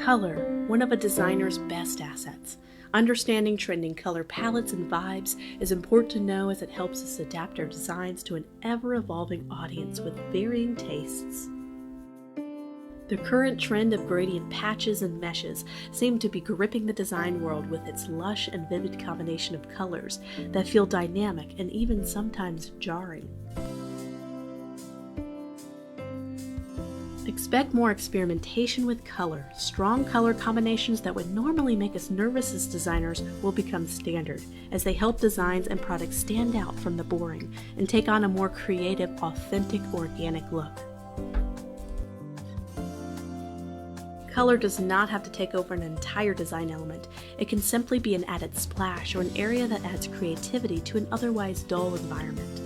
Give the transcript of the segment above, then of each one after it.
Color, one of a designer's best assets. Understanding trending color palettes and vibes is important to know as it helps us adapt our designs to an ever-evolving audience with varying tastes. The current trend of gradient patches and meshes seem to be gripping the design world with its lush and vivid combination of colors that feel dynamic and even sometimes jarring. Expect more experimentation with color. Strong color combinations that would normally make us nervous as designers will become standard, as they help designs and products stand out from the boring and take on a more creative, authentic, organic look. Color does not have to take over an entire design element. It can simply be an added splash or an area that adds creativity to an otherwise dull environment.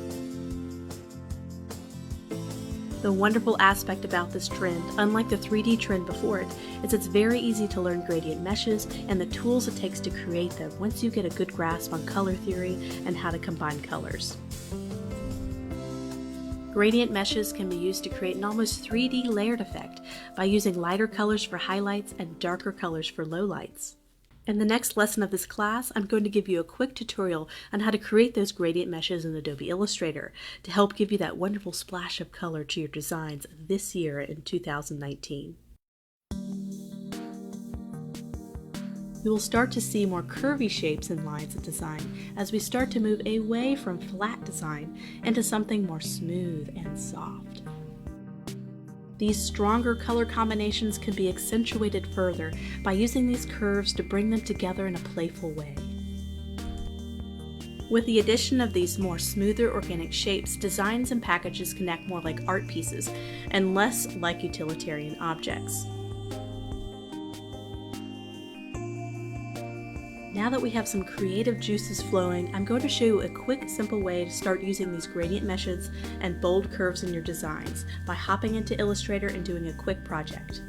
The wonderful aspect about this trend, unlike the 3D trend before it, is it's very easy to learn gradient meshes and the tools it takes to create them once you get a good grasp on color theory and how to combine colors. Gradient meshes can be used to create an almost 3D layered effect by using lighter colors for highlights and darker colors for lowlights. In the next lesson of this class, I'm going to give you a quick tutorial on how to create those gradient meshes in Adobe Illustrator to help give you that wonderful splash of color to your designs this year in 2019. You will start to see more curvy shapes and lines of design as we start to move away from flat design into something more smooth and soft. These stronger color combinations can be accentuated further by using these curves to bring them together in a playful way. With the addition of these more smoother organic shapes, designs and packages can act more like art pieces and less like utilitarian objects. Now that we have some creative juices flowing, I'm going to show you a quick, simple way to start using these gradient meshes and bold curves in your designs by hopping into Illustrator and doing a quick project.